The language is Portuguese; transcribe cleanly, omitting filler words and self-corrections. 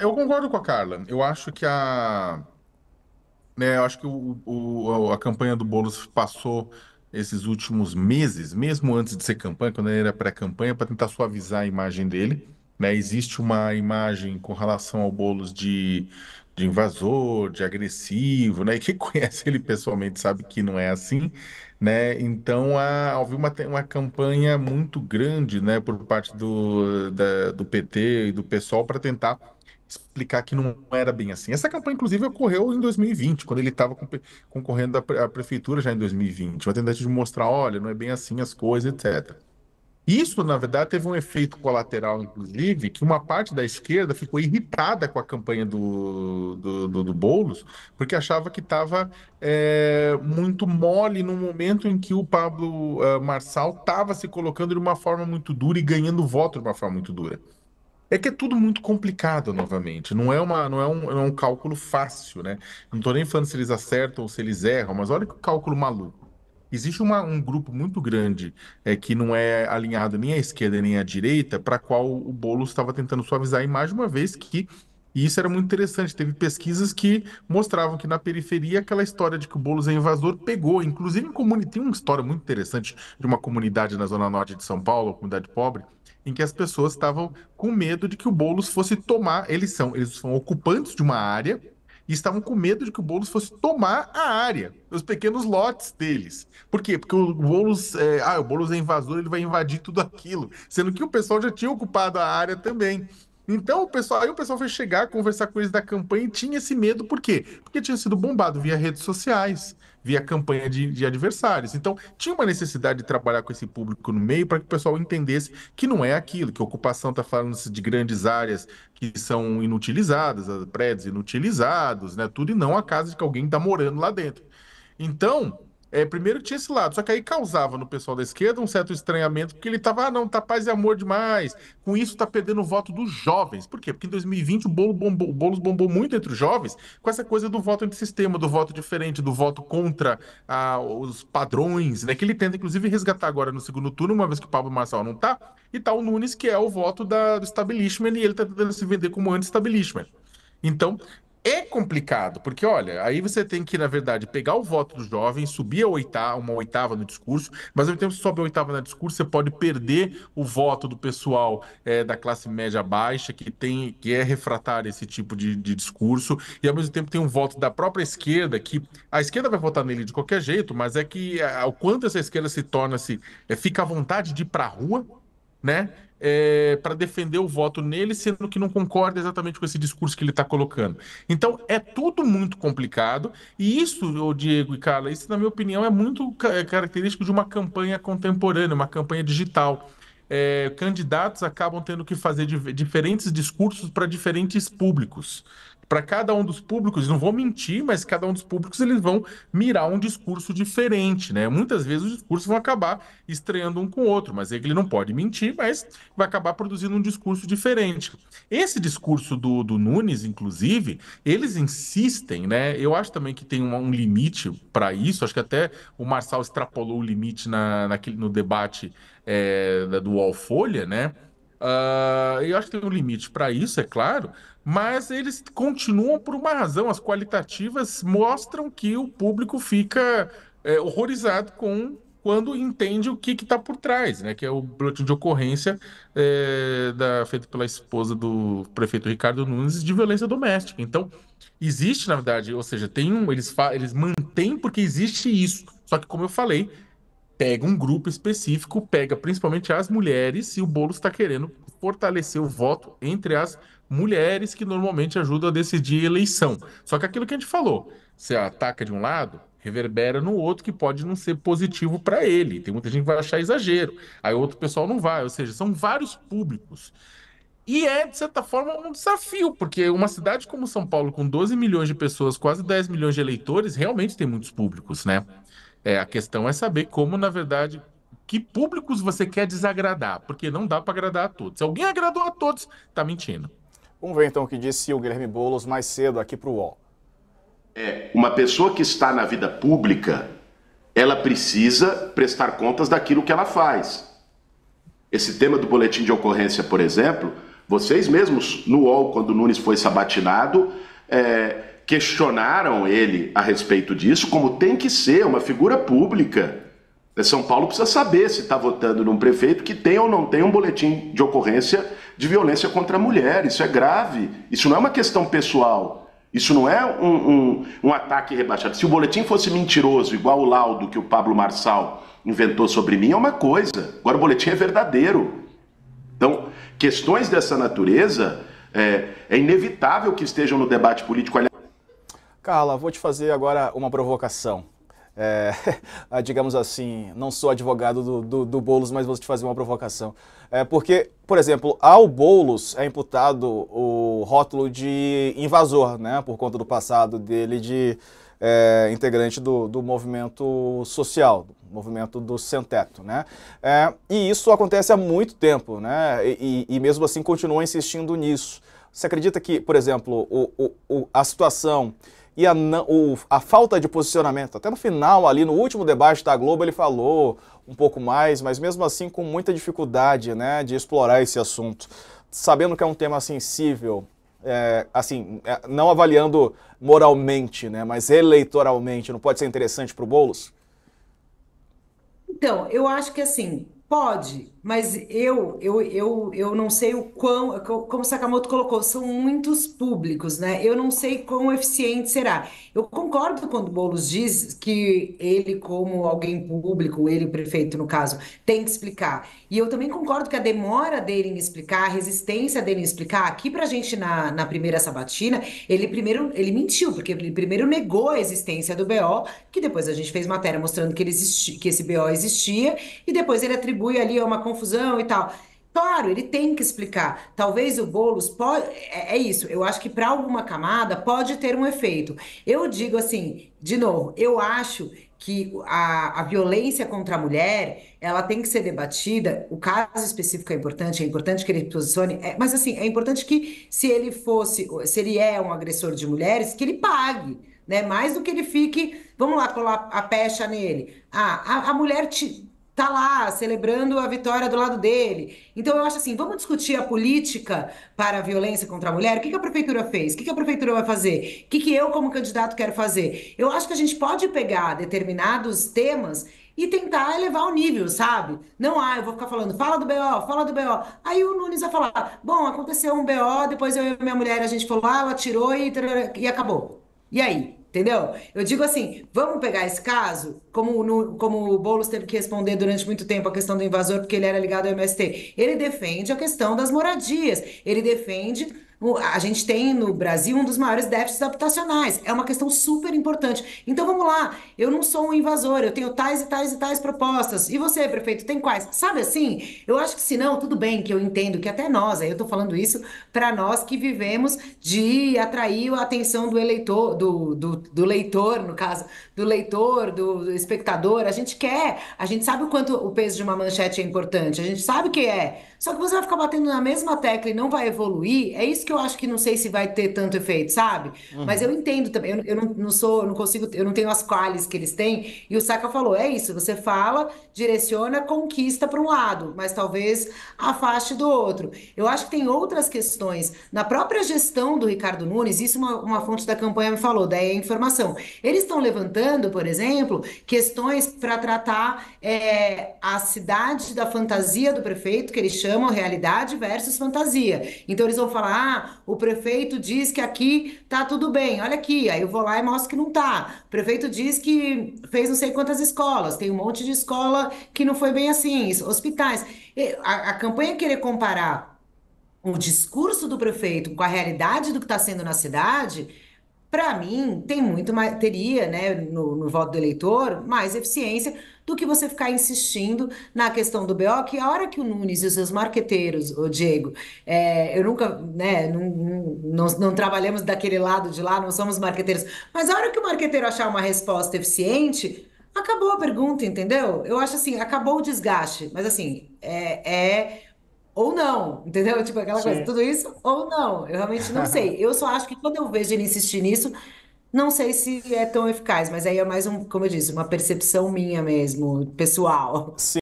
Eu concordo com a Carla. Eu acho que a campanha do Boulos passou esses últimos meses, mesmo antes de ser campanha, quando ele era pré-campanha, para tentar suavizar a imagem dele, né? Existe uma imagem com relação ao Boulos de invasor, de agressivo, né? E quem conhece ele pessoalmente sabe que não é assim, né? Então, houve uma campanha muito grande, né, por parte do PT e do PSOL para tentar explicar que não era bem assim. Essa campanha, inclusive, ocorreu em 2020, quando ele estava concorrendo à prefeitura já em 2020. Uma tentativa de mostrar, olha, não é bem assim as coisas, etc. Isso, na verdade, teve um efeito colateral, inclusive, que uma parte da esquerda ficou irritada com a campanha do Boulos, porque achava que estava muito mole no momento em que o Pablo Marçal estava se colocando de uma forma muito dura e ganhando voto de uma forma muito dura. É que é tudo muito complicado, novamente. Não é um cálculo fácil, né? Não estou nem falando se eles acertam ou se eles erram, mas olha que cálculo maluco. Existe um grupo muito grande que não é alinhado nem à esquerda nem à direita, para qual o Boulos estava tentando suavizar a imagem, uma vez que e isso era muito interessante. Teve pesquisas que mostravam que na periferia aquela história de que o Boulos é invasor pegou. Inclusive, tem uma história muito interessante de uma comunidade na zona norte de São Paulo, uma comunidade pobre, em que as pessoas estavam com medo de que o Boulos fosse tomar. Eles são ocupantes de uma área e estavam com medo de que o Boulos fosse tomar a área, os pequenos lotes deles. Por quê? Porque o Boulos é invasor, ele vai invadir tudo aquilo, sendo que o pessoal já tinha ocupado a área também. Então aí o pessoal foi chegar, conversar com eles da campanha e tinha esse medo, por quê? Porque tinha sido bombado via redes sociais, via campanha de adversários. Então, tinha uma necessidade de trabalhar com esse público no meio para que o pessoal entendesse que não é aquilo, que a ocupação está falando de grandes áreas que são inutilizadas, prédios inutilizados, né? Tudo e não a casa de que alguém está morando lá dentro. Então, primeiro tinha esse lado, só que aí causava no pessoal da esquerda um certo estranhamento, porque ele tava, não, tá paz e amor demais. Com isso, tá perdendo o voto dos jovens. Por quê? Porque em 2020 o Boulos bombou muito entre os jovens com essa coisa do voto antissistema, do voto diferente, do voto contra os padrões, né? Que ele tenta, inclusive, resgatar agora no segundo turno, uma vez que o Pablo Marçal não tá, e tá o Nunes, que é o voto do establishment, e ele tá tentando se vender como anti-establishment. Então, é complicado, porque olha, aí você tem que, na verdade, pegar o voto dos jovens, subir uma oitava no discurso, mas ao mesmo tempo que você sobe a oitava no discurso, você pode perder o voto do pessoal da classe média baixa, que é refratário a esse tipo de discurso, e ao mesmo tempo tem um voto da própria esquerda, que a esquerda vai votar nele de qualquer jeito, mas é que o quanto essa esquerda fica à vontade de ir pra rua, né? Para defender o voto nele, sendo que não concorda exatamente com esse discurso que ele está colocando. Então, é tudo muito complicado, e isso, ô Diego e Carla, isso, na minha opinião, é muito característico de uma campanha contemporânea, uma campanha digital. Candidatos acabam tendo que fazer diferentes discursos para diferentes públicos. Para cada um dos públicos, não vou mentir, mas cada um dos públicos eles vão mirar um discurso diferente, né? Muitas vezes os discursos vão acabar estreando um com o outro, mas ele não pode mentir, mas vai acabar produzindo um discurso diferente. Esse discurso do Nunes, inclusive, eles insistem, né? Eu acho também que tem um limite para isso. Acho que até o Marçal extrapolou o limite no debate do UOL Folha, né? Eu acho que tem um limite para isso, é claro, mas eles continuam por uma razão. As qualitativas mostram que o público fica horrorizado quando entende o que está por trás, né? Que é o boletim de ocorrência feito pela esposa do prefeito Ricardo Nunes de violência doméstica. Então, existe, na verdade, ou seja, eles mantêm porque existe isso. Só que, como eu falei, pega um grupo específico, pega principalmente as mulheres, e o Boulos está querendo fortalecer o voto entre as mulheres, que normalmente ajudam a decidir a eleição. Só que aquilo que a gente falou, você ataca de um lado, reverbera no outro, que pode não ser positivo para ele. Tem muita gente que vai achar exagero, aí outro pessoal não vai, ou seja, são vários públicos. E é, de certa forma, um desafio, porque uma cidade como São Paulo, com 12 milhões de pessoas, quase 10 milhões de eleitores, realmente tem muitos públicos, né? A questão é saber como, na verdade, que públicos você quer desagradar, porque não dá para agradar a todos. Se alguém agradou a todos, tá mentindo. Vamos ver então o que disse o Guilherme Boulos mais cedo aqui para o UOL. Uma pessoa que está na vida pública, ela precisa prestar contas daquilo que ela faz. Esse tema do boletim de ocorrência, por exemplo, Vocês mesmos, no UOL, quando o Nunes foi sabatinado, questionaram ele a respeito disso, como tem que ser uma figura pública. São Paulo precisa saber se está votando num prefeito que tem ou não tem um boletim de ocorrência de violência contra a mulher. Isso é grave. Isso não é uma questão pessoal. Isso não é um ataque rebaixado. Se o boletim fosse mentiroso, igual o laudo que o Pablo Marçal inventou sobre mim, é uma coisa. Agora o boletim é verdadeiro. Então, questões dessa natureza é inevitável que estejam no debate político. Carla, vou te fazer agora uma provocação. Digamos assim, não sou advogado do Boulos, mas vou te fazer uma provocação. Porque, por exemplo, ao Boulos é imputado o rótulo de invasor, né, por conta do passado dele de integrante do movimento social, do movimento do sem-teto, né? E isso acontece há muito tempo, né? E mesmo assim continua insistindo nisso. Você acredita que, por exemplo, a situação e a falta de posicionamento, até no final, ali no último debate da Globo, ele falou um pouco mais, mas mesmo assim com muita dificuldade, né, de explorar esse assunto, sabendo que é um tema sensível, não avaliando moralmente, né, mas eleitoralmente, não pode ser interessante para o Boulos? Então, eu acho que assim, pode, mas eu não sei o quão, como o Sakamoto colocou, são muitos públicos, né? Eu não sei quão eficiente será. Eu concordo quando o Boulos diz que ele, como alguém público, ele, prefeito no caso, tem que explicar. E eu também concordo que a demora dele em explicar, a resistência dele em explicar, aqui pra gente na primeira sabatina, ele mentiu, porque ele primeiro negou a existência do BO, que depois a gente fez matéria mostrando que que esse BO existia, e depois ele atribui ali a uma confusão e tal. Claro, ele tem que explicar. Talvez o Boulos pode. É isso. Eu acho que para alguma camada pode ter um efeito. Eu digo assim, de novo, eu acho que a violência contra a mulher ela tem que ser debatida. O caso específico é importante que ele posicione. Mas assim, é importante que se ele é um agressor de mulheres, que ele pague. Né? Mais do que ele fique, vamos lá, colar a pecha nele. A mulher tá lá celebrando a vitória do lado dele. Então eu acho assim, vamos discutir a política para a violência contra a mulher? O que que a prefeitura fez? O que que a prefeitura vai fazer? O que que eu como candidato quero fazer? Eu acho que a gente pode pegar determinados temas e tentar elevar o nível, sabe? Não, eu vou ficar falando, fala do BO, fala do BO. Aí o Nunes vai falar, bom, aconteceu um BO, depois eu e minha mulher, a gente falou, ela atirou e acabou. E aí? Entendeu? Eu digo assim, vamos pegar esse caso, como o Boulos teve que responder durante muito tempo a questão do invasor, porque ele era ligado ao MST. Ele defende a questão das moradias, ele defende. A gente tem no Brasil um dos maiores déficits habitacionais. É uma questão super importante. Então vamos lá, eu não sou um invasor, eu tenho tais e tais e tais propostas. E você, prefeito, tem quais? Sabe assim? Eu acho que se não, tudo bem, que eu entendo que até nós, aí eu tô falando isso para nós que vivemos de atrair a atenção do eleitor, do leitor, no caso, do leitor, do espectador. A gente sabe o quanto o peso de uma manchete é importante, a gente sabe que é. Só que você vai ficar batendo na mesma tecla e não vai evoluir, é isso que eu acho que não sei se vai ter tanto efeito, sabe? Mas eu entendo também, eu não sou, eu não consigo, eu não tenho as quales que eles têm, e o Saka falou, é isso, você fala, direciona, conquista para um lado, mas talvez afaste do outro. Eu acho que tem outras questões, na própria gestão do Ricardo Nunes, isso uma fonte da campanha me falou, daí é informação. Eles estão levantando, por exemplo, questões para tratar a cidade da fantasia do prefeito, que eles chamam realidade versus fantasia. Então eles vão falar, o prefeito diz que aqui tá tudo bem, olha aqui, aí eu vou lá e mostro que não tá. O prefeito diz que fez não sei quantas escolas, tem um monte de escola que não foi bem assim, hospitais. A campanha querer comparar o discurso do prefeito com a realidade do que está sendo na cidade, para mim, tem muito mais, teria, né, no voto do eleitor, mais eficiência do que você ficar insistindo na questão do BO, que a hora que o Nunes e os seus marqueteiros, o Diego, eu nunca, né, não trabalhamos daquele lado de lá, não somos marqueteiros, mas a hora que o marqueteiro achar uma resposta eficiente, acabou a pergunta, entendeu? Eu acho assim, acabou o desgaste, mas assim, ou não, entendeu? Tipo aquela coisa, Sim. tudo isso ou não. Eu realmente não sei. Eu só acho que quando eu vejo ele insistir nisso, não sei se é tão eficaz, mas aí é mais como eu disse, uma percepção minha mesmo, pessoal.